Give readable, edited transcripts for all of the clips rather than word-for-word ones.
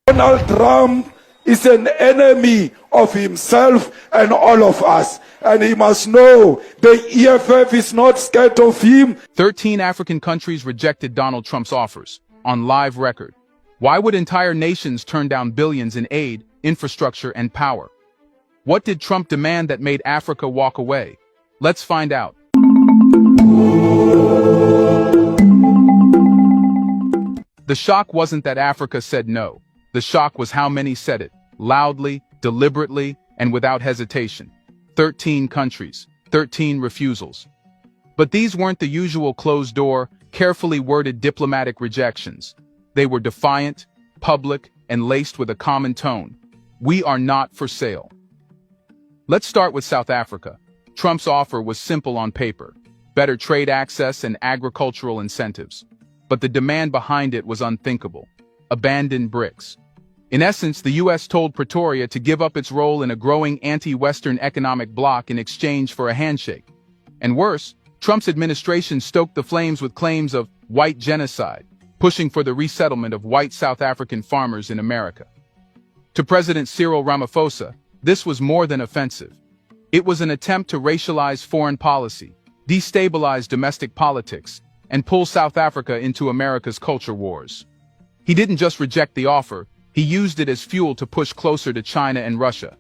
Donald Trump is an enemy of himself and all of us. And he must know the EFF is not scared of him. 13 African countries rejected Donald Trump's offers, on live record. Why would entire nations turn down billions in aid, infrastructure, and power? What did Trump demand that made Africa walk away? Let's find out. The shock wasn't that Africa said no. The shock was how many said it, loudly, deliberately, and without hesitation. 13 countries, 13 refusals. But these weren't the usual closed-door, carefully worded diplomatic rejections. They were defiant, public, and laced with a common tone. We are not for sale. Let's start with South Africa. Trump's offer was simple on paper: better trade access and agricultural incentives. But the demand behind it was unthinkable: abandon BRICS. In essence, the U.S. told Pretoria to give up its role in a growing anti-Western economic bloc in exchange for a handshake. And worse, Trump's administration stoked the flames with claims of white genocide, pushing for the resettlement of white South African farmers in America. To President Cyril Ramaphosa, this was more than offensive. It was an attempt to racialize foreign policy, destabilize domestic politics, and pull South Africa into America's culture wars. He didn't just reject the offer, he used it as fuel to push closer to China and Russia.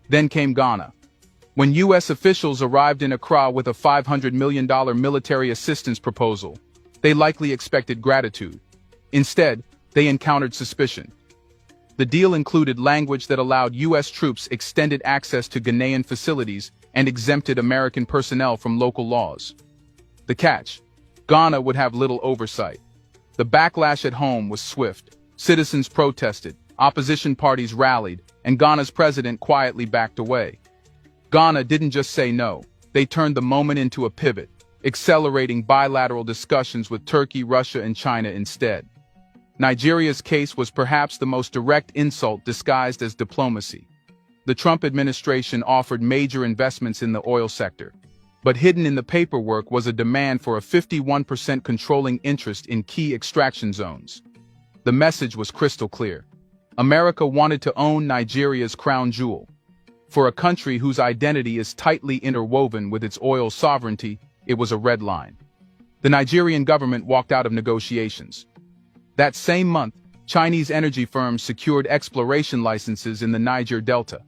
Then came Ghana. When U.S. officials arrived in Accra with a $500 million military assistance proposal, they likely expected gratitude. Instead, they encountered suspicion. The deal included language that allowed U.S. troops extended access to Ghanaian facilities and exempted American personnel from local laws. The catch: Ghana would have little oversight. The backlash at home was swift. Citizens protested, opposition parties rallied, and Ghana's president quietly backed away. Ghana didn't just say no, they turned the moment into a pivot, accelerating bilateral discussions with Turkey, Russia, and China instead. Nigeria's case was perhaps the most direct insult disguised as diplomacy. The Trump administration offered major investments in the oil sector, but hidden in the paperwork was a demand for a 51% controlling interest in key extraction zones. The message was crystal clear. America wanted to own Nigeria's crown jewel. For a country whose identity is tightly interwoven with its oil sovereignty, it was a red line. The Nigerian government walked out of negotiations. That same month, Chinese energy firms secured exploration licenses in the Niger Delta.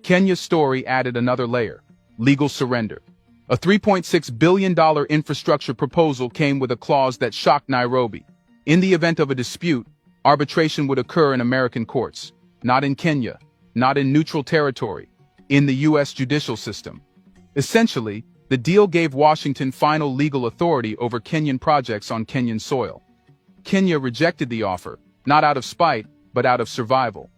Kenya's story added another layer: legal surrender. A $3.6 billion infrastructure proposal came with a clause that shocked Nairobi. In the event of a dispute, arbitration would occur in American courts, not in Kenya, not in neutral territory, in the U.S. judicial system. Essentially, the deal gave Washington final legal authority over Kenyan projects on Kenyan soil. Kenya rejected the offer, not out of spite, but out of survival.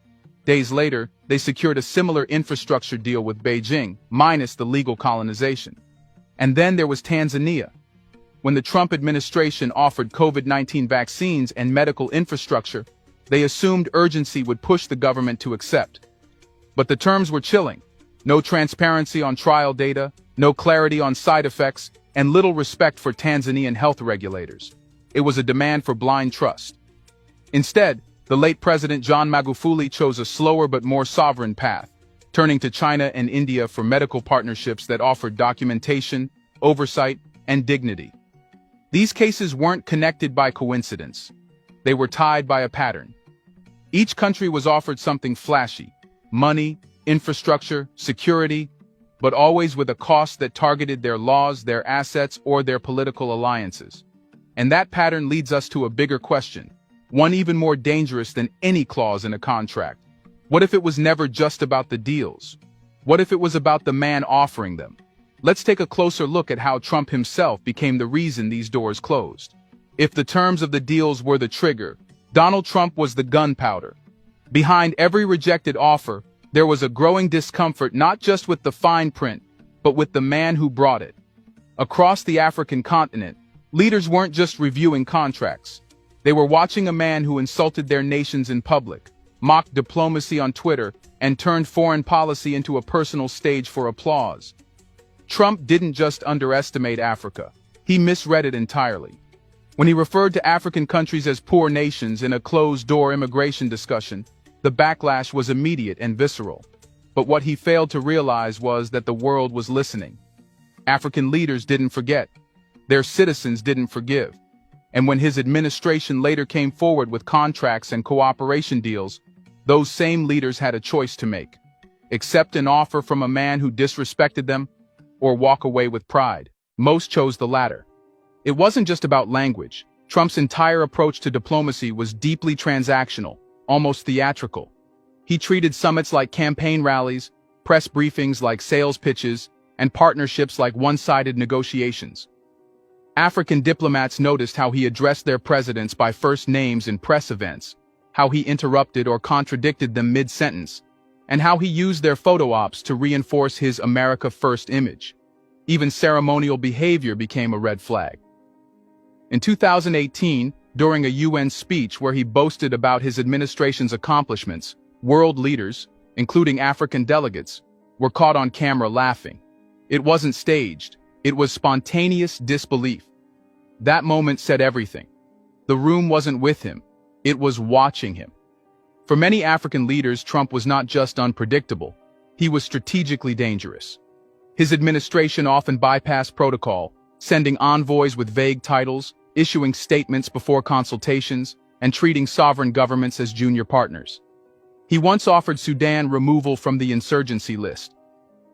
Days later, they secured a similar infrastructure deal with Beijing, minus the legal colonization. And then there was Tanzania. When the Trump administration offered COVID-19 vaccines and medical infrastructure, they assumed urgency would push the government to accept. But the terms were chilling: no transparency on trial data, no clarity on side effects, and little respect for Tanzanian health regulators. It was a demand for blind trust. Instead, the late President John Magufuli chose a slower but more sovereign path, turning to China and India for medical partnerships that offered documentation, oversight, and dignity. These cases weren't connected by coincidence. They were tied by a pattern. Each country was offered something flashy: money, infrastructure, security, but always with a cost that targeted their laws, their assets, or their political alliances. And that pattern leads us to a bigger question, one even more dangerous than any clause in a contract. What if it was never just about the deals? What if it was about the man offering them? Let's take a closer look at how Trump himself became the reason these doors closed. If the terms of the deals were the trigger, Donald Trump was the gunpowder. Behind every rejected offer, there was a growing discomfort not just with the fine print, but with the man who brought it. Across the African continent, leaders weren't just reviewing contracts. They were watching a man who insulted their nations in public, mocked diplomacy on Twitter, and turned foreign policy into a personal stage for applause. Trump didn't just underestimate Africa, he misread it entirely. When he referred to African countries as poor nations in a closed-door immigration discussion, The backlash was immediate and visceral. But what he failed to realize was that the world was listening. African leaders didn't forget. Their citizens didn't forgive. And when his administration later came forward with contracts and cooperation deals, those same leaders had a choice to make: accept an offer from a man who disrespected them, or walk away with pride. Most chose the latter. It wasn't just about language. Trump's entire approach to diplomacy was deeply transactional, almost theatrical. He treated summits like campaign rallies, press briefings like sales pitches, and partnerships like one-sided negotiations. African diplomats noticed how he addressed their presidents by first names in press events, how he interrupted or contradicted them mid-sentence, and how he used their photo ops to reinforce his America First image. Even ceremonial behavior became a red flag. In 2018, during a UN speech where he boasted about his administration's accomplishments, world leaders, including African delegates, were caught on camera laughing. It wasn't staged. It was spontaneous disbelief. That moment said everything. The room wasn't with him. It was watching him. For many African leaders, Trump was not just unpredictable. He was strategically dangerous. His administration often bypassed protocol, sending envoys with vague titles, issuing statements before consultations, and treating sovereign governments as junior partners. He once offered Sudan removal from the insurgency list,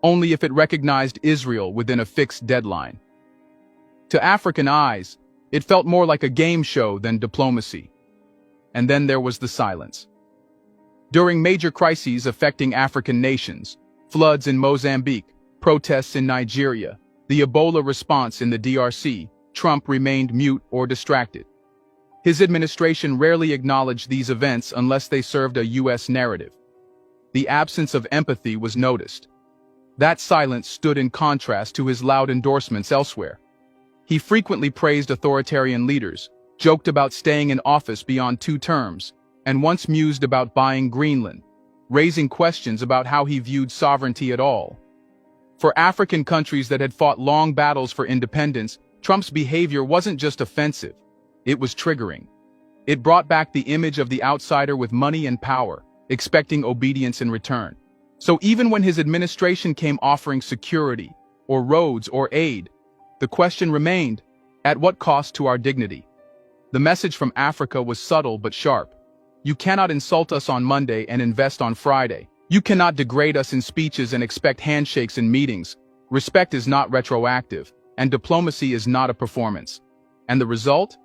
only if it recognized Israel within a fixed deadline. To African eyes, it felt more like a game show than diplomacy. And then there was the silence. During major crises affecting African nations, floods in Mozambique, protests in Nigeria, the Ebola response in the DRC, Trump remained mute or distracted. His administration rarely acknowledged these events unless they served a U.S. narrative. The absence of empathy was noticed. That silence stood in contrast to his loud endorsements elsewhere. He frequently praised authoritarian leaders, joked about staying in office beyond 2 terms, and once mused about buying Greenland, raising questions about how he viewed sovereignty at all. For African countries that had fought long battles for independence, Trump's behavior wasn't just offensive, it was triggering. It brought back the image of the outsider with money and power, expecting obedience in return. So even when his administration came offering security, or roads, or aid, the question remained, at what cost to our dignity? The message from Africa was subtle but sharp. You cannot insult us on Monday and invest on Friday. You cannot degrade us in speeches and expect handshakes in meetings. Respect is not retroactive, and diplomacy is not a performance. And the result?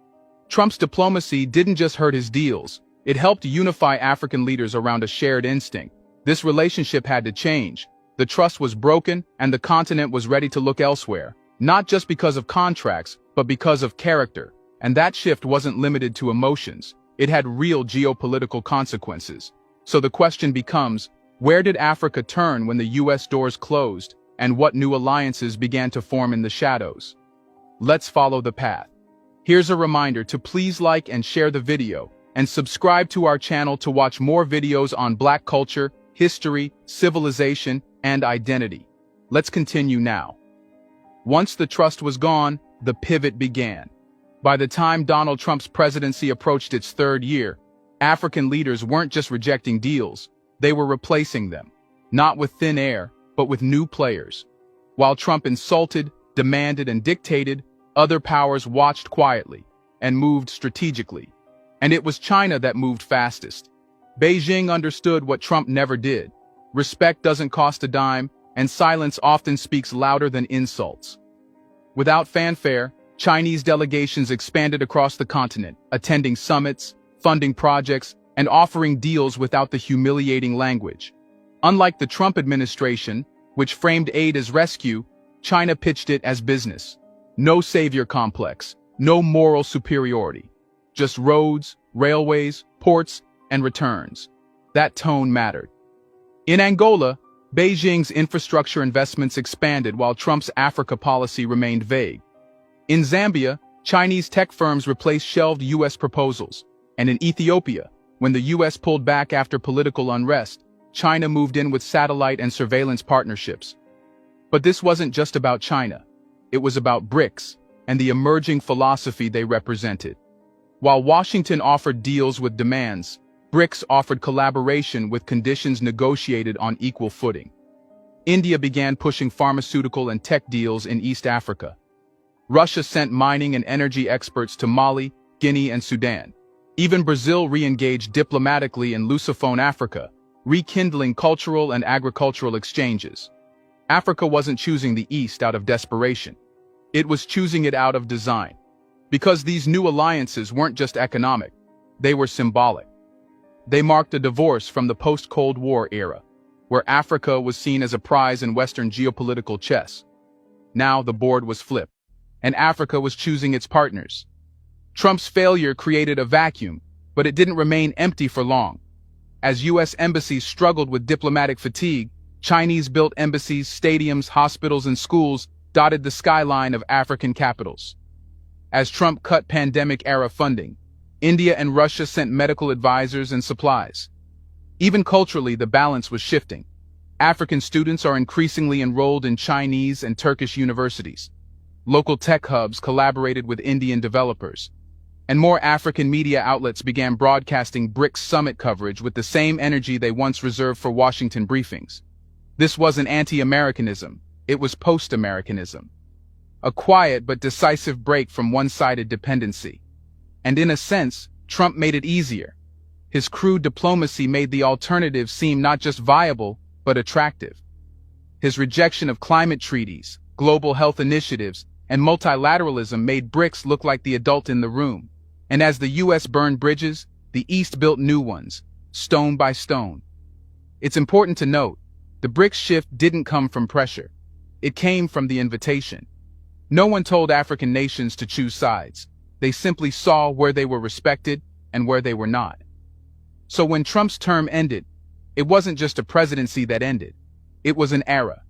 Trump's diplomacy didn't just hurt his deals, it helped unify African leaders around a shared instinct. This relationship had to change. The trust was broken, and the continent was ready to look elsewhere, not just because of contracts, but because of character. And that shift wasn't limited to emotions. It had real geopolitical consequences. So the question becomes, where did Africa turn when the U.S. doors closed, and what new alliances began to form in the shadows? Let's follow the path. Here's a reminder to please like and share the video, and subscribe to our channel to watch more videos on Black culture, history, civilization, and identity. Let's continue now. Once the trust was gone, the pivot began. By the time Donald Trump's presidency approached its 3rd year, African leaders weren't just rejecting deals, they were replacing them, not with thin air, but with new players. While Trump insulted, demanded, and dictated, other powers watched quietly and moved strategically. And it was China that moved fastest. Beijing understood what Trump never did. Respect doesn't cost a dime, and silence often speaks louder than insults. Without fanfare, Chinese delegations expanded across the continent, attending summits, funding projects, and offering deals without the humiliating language. Unlike the Trump administration, which framed aid as rescue, China pitched it as business. No savior complex, no moral superiority. Just roads, railways, ports, and returns. That tone mattered. In Angola, Beijing's infrastructure investments expanded while Trump's Africa policy remained vague. In Zambia, Chinese tech firms replaced shelved U.S. proposals. And in Ethiopia, when the U.S. pulled back after political unrest, China moved in with satellite and surveillance partnerships. But this wasn't just about China. It was about BRICS and the emerging philosophy they represented. While Washington offered deals with demands, BRICS offered collaboration with conditions negotiated on equal footing. India began pushing pharmaceutical and tech deals in East Africa. Russia sent mining and energy experts to Mali, Guinea, and Sudan. Even Brazil re-engaged diplomatically in Lusophone Africa, rekindling cultural and agricultural exchanges. Africa wasn't choosing the East out of desperation. It was choosing it out of design. Because these new alliances weren't just economic, they were symbolic. They marked a divorce from the post-Cold War era, where Africa was seen as a prize in Western geopolitical chess. Now the board was flipped, and Africa was choosing its partners. Trump's failure created a vacuum, but it didn't remain empty for long. As U.S. embassies struggled with diplomatic fatigue, Chinese-built embassies, stadiums, hospitals, and schools dotted the skyline of African capitals. As Trump cut pandemic-era funding, India and Russia sent medical advisors and supplies. Even culturally, the balance was shifting. African students are increasingly enrolled in Chinese and Turkish universities. Local tech hubs collaborated with Indian developers. And more African media outlets began broadcasting BRICS summit coverage with the same energy they once reserved for Washington briefings. This wasn't anti-Americanism, it was post-Americanism. A quiet but decisive break from one-sided dependency. And in a sense, Trump made it easier. His crude diplomacy made the alternative seem not just viable, but attractive. His rejection of climate treaties, global health initiatives, and multilateralism made BRICS look like the adult in the room. And as the U.S. burned bridges, the East built new ones, stone by stone. It's important to note, the BRICS shift didn't come from pressure. It came from the invitation. No one told African nations to choose sides. They simply saw where they were respected and where they were not. So when Trump's term ended, it wasn't just a presidency that ended. It was an era.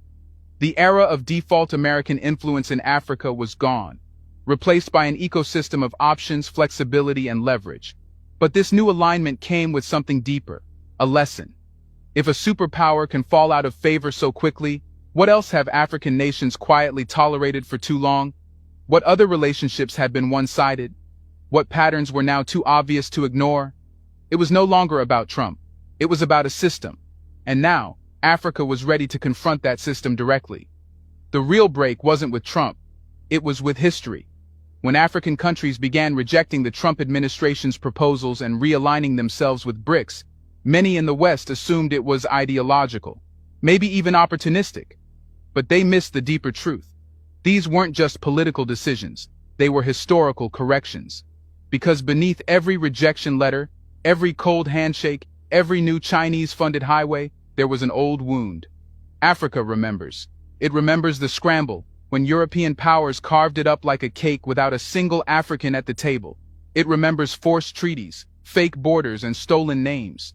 The era of default American influence in Africa was gone, replaced by an ecosystem of options, flexibility, and leverage. But this new alignment came with something deeper, a lesson. If a superpower can fall out of favor so quickly, what else have African nations quietly tolerated for too long? What other relationships had been one-sided? What patterns were now too obvious to ignore? It was no longer about Trump. It was about a system. And now, Africa was ready to confront that system directly. The real break wasn't with Trump. It was with history. When African countries began rejecting the Trump administration's proposals and realigning themselves with BRICS, many in the West assumed it was ideological, maybe even opportunistic. But they missed the deeper truth. These weren't just political decisions, they were historical corrections. Because beneath every rejection letter, every cold handshake, every new Chinese-funded highway, there was an old wound. Africa remembers. It remembers the scramble, when European powers carved it up like a cake without a single African at the table. It remembers forced treaties, fake borders, and stolen names.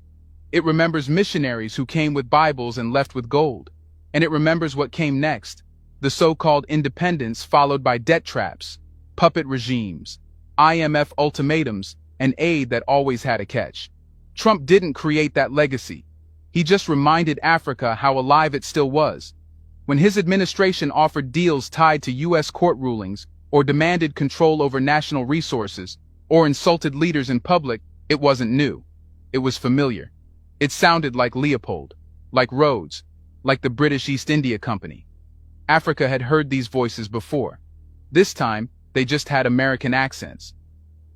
It remembers missionaries who came with Bibles and left with gold. And it remembers what came next, the so-called independence followed by debt traps, puppet regimes, IMF ultimatums, and aid that always had a catch. Trump didn't create that legacy. He just reminded Africa how alive it still was. When his administration offered deals tied to U.S. court rulings, or demanded control over national resources, or insulted leaders in public, it wasn't new. It was familiar. It sounded like Leopold, like Rhodes, like the British East India Company. Africa had heard these voices before. This time, they just had American accents.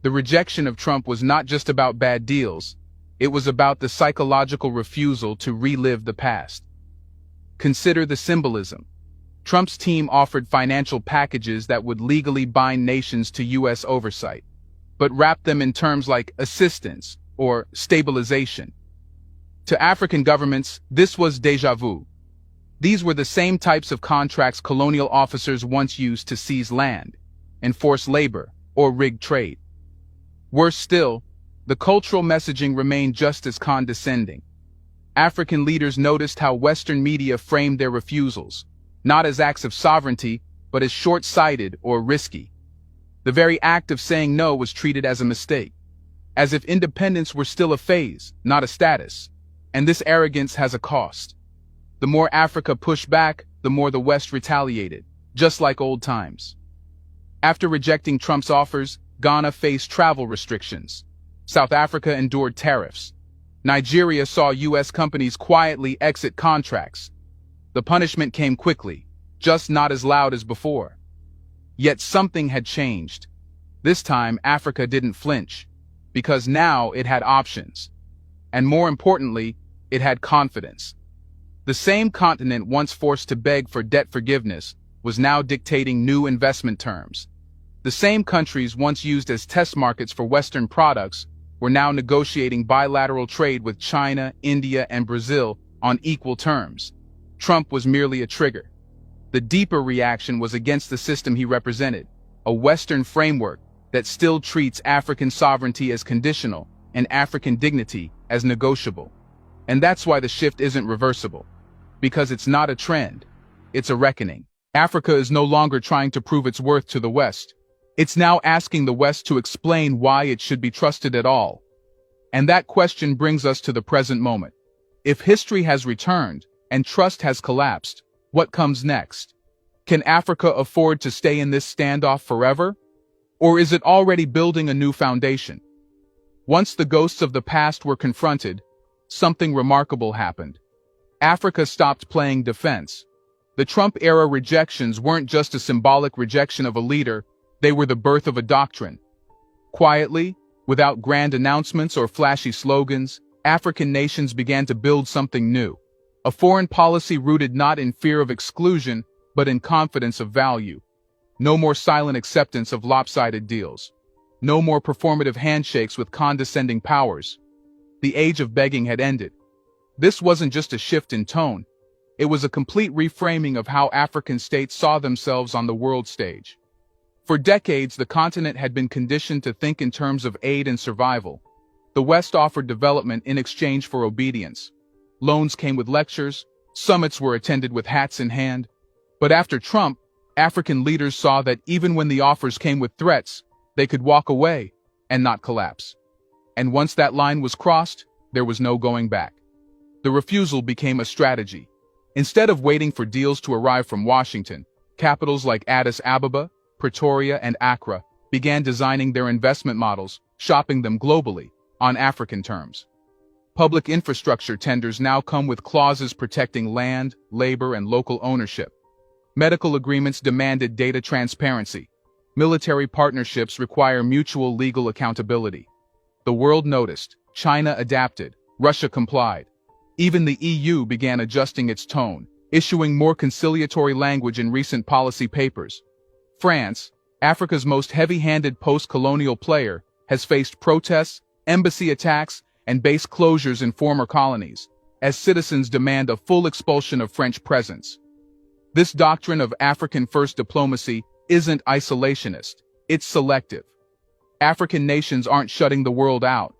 The rejection of Trump was not just about bad deals, it was about the psychological refusal to relive the past. Consider the symbolism. Trump's team offered financial packages that would legally bind nations to U.S. oversight, but wrapped them in terms like assistance or stabilization. To African governments, this was déjà vu. These were the same types of contracts colonial officers once used to seize land, enforce labor, or rig trade. Worse still, the cultural messaging remained just as condescending. African leaders noticed how Western media framed their refusals, not as acts of sovereignty, but as short-sighted or risky. The very act of saying no was treated as a mistake, as if independence were still a phase, not a status. And this arrogance has a cost. The more Africa pushed back, the more the West retaliated, just like old times. After rejecting Trump's offers, Ghana faced travel restrictions. South Africa endured tariffs. Nigeria saw U.S. companies quietly exit contracts. The punishment came quickly, just not as loud as before. Yet something had changed. This time, Africa didn't flinch, because now it had options. And more importantly, it had confidence. The same continent once forced to beg for debt forgiveness was now dictating new investment terms. The same countries once used as test markets for Western products were now negotiating bilateral trade with China, India, and Brazil on equal terms. Trump was merely a trigger. The deeper reaction was against the system he represented, a Western framework that still treats African sovereignty as conditional and African dignity as negotiable. And that's why the shift isn't reversible. Because it's not a trend, it's a reckoning. Africa is no longer trying to prove its worth to the West. It's now asking the West to explain why it should be trusted at all. And that question brings us to the present moment. If history has returned and trust has collapsed, what comes next? Can Africa afford to stay in this standoff forever? Or is it already building a new foundation? Once the ghosts of the past were confronted, something remarkable happened. Africa stopped playing defense. The Trump-era rejections weren't just a symbolic rejection of a leader, they were the birth of a doctrine. Quietly, without grand announcements or flashy slogans, African nations began to build something new. A foreign policy rooted not in fear of exclusion, but in confidence of value. No more silent acceptance of lopsided deals. No more performative handshakes with condescending powers. The age of begging had ended. This wasn't just a shift in tone. It was a complete reframing of how African states saw themselves on the world stage. For decades, the continent had been conditioned to think in terms of aid and survival. The West offered development in exchange for obedience. Loans came with lectures, summits were attended with hats in hand. But after Trump, African leaders saw that even when the offers came with threats, they could walk away and not collapse. And once that line was crossed, there was no going back. The refusal became a strategy. Instead of waiting for deals to arrive from Washington, capitals like Addis Ababa, Pretoria, and Accra began designing their investment models, shopping them globally, on African terms. Public infrastructure tenders now come with clauses protecting land, labor, and local ownership. Medical agreements demanded data transparency. Military partnerships require mutual legal accountability. The world noticed, China adapted, Russia complied. Even the EU began adjusting its tone, issuing more conciliatory language in recent policy papers. France, Africa's most heavy-handed post-colonial player, has faced protests, embassy attacks, and base closures in former colonies, as citizens demand a full expulsion of French presence. This doctrine of African-first diplomacy isn't isolationist, it's selective. African nations aren't shutting the world out.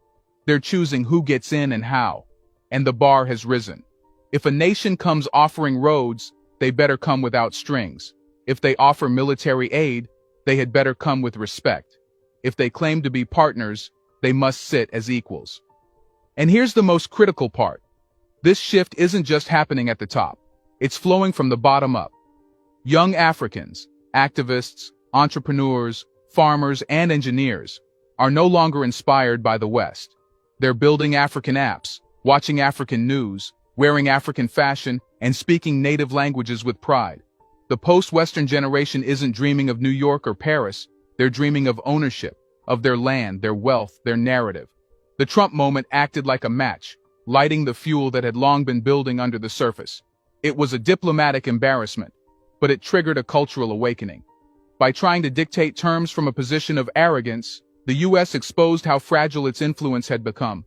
They're choosing who gets in and how. And the bar has risen. If a nation comes offering roads, they better come without strings. If they offer military aid, they had better come with respect. If they claim to be partners, they must sit as equals. And here's the most critical part. This shift isn't just happening at the top. It's flowing from the bottom up. Young Africans, activists, entrepreneurs, farmers, and engineers are no longer inspired by the West. They're building African apps, watching African news, wearing African fashion, and speaking native languages with pride. The post-Western generation isn't dreaming of New York or Paris, they're dreaming of ownership, of their land, their wealth, their narrative. The Trump moment acted like a match, lighting the fuel that had long been building under the surface. It was a diplomatic embarrassment, but it triggered a cultural awakening. By trying to dictate terms from a position of arrogance, the U.S. exposed how fragile its influence had become.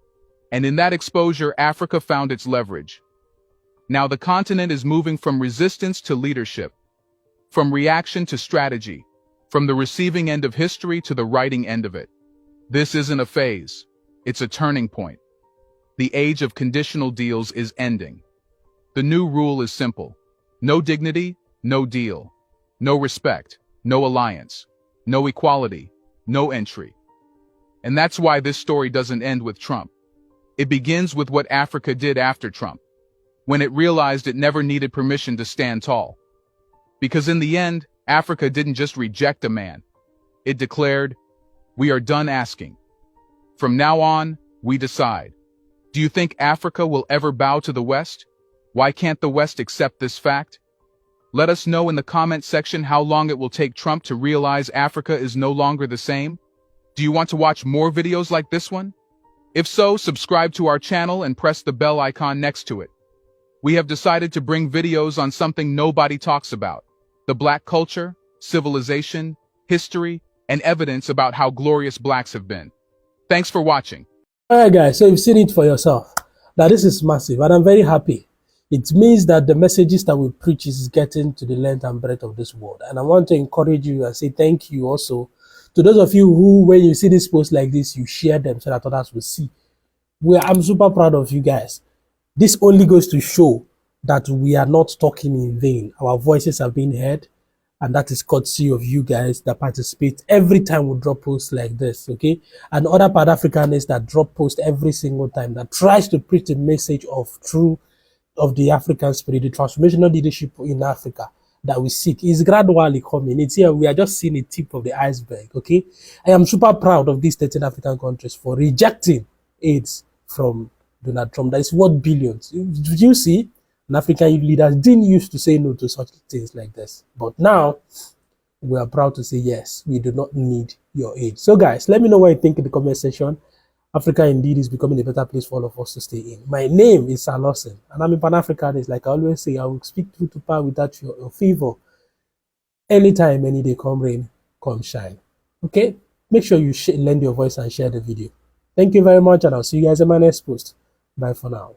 And in that exposure, Africa found its leverage. Now the continent is moving from resistance to leadership, from reaction to strategy, from the receiving end of history to the writing end of it. This isn't a phase, it's a turning point. The age of conditional deals is ending. The new rule is simple. No dignity, no deal. No respect, no alliance. No equality, no entry. And that's why this story doesn't end with Trump. It begins with what Africa did after Trump, when it realized it never needed permission to stand tall. Because in the end, Africa didn't just reject a man. It declared, "We are done asking. From now on, we decide." Do you think Africa will ever bow to the West? Why can't the West accept this fact? Let us know in the comment section how long it will take Trump to realize Africa is no longer the same. Do you want to watch more videos like this one? If so, subscribe to our channel and press the bell icon next to it. We have decided to bring videos on something nobody talks about: the Black culture, civilization, history, and evidence about how glorious Blacks have been. Thanks for watching. Alright guys, so you've seen it for yourself. Now this is massive and I'm very happy. It means that the messages that we preach is getting to the length and breadth of this world. And I want to encourage you and say thank you also to those of you who, when you see this post like this, you share them so that others will see. I'm super proud of you guys. This only goes to show that we are not talking in vain. Our voices are being heard, and that is courtesy of you guys that participate every time we drop posts like this, okay? And other Pan-Africanists that drop posts every single time, that tries to preach the message of the African spirit, the transformational leadership in Africa that we seek is gradually coming. It's here. We are just seeing the tip of the iceberg, okay? I am super proud of these 13 African countries for rejecting aids from Donald Trump. That is worth billions. Did you see? African leaders didn't used to say no to such things like this. But now, we are proud to say yes, we do not need your aid. So guys, let me know what you think in the comment section. Africa indeed is becoming a better place for all of us to stay in. My name is Sir Lawson, and I'm a Pan-Africanist. Like I always say, I will speak truth to power without your favor. Anytime, any day, come rain, come shine. Okay? Make sure you lend your voice and share the video. Thank you very much, and I'll see you guys in my next post. Bye for now.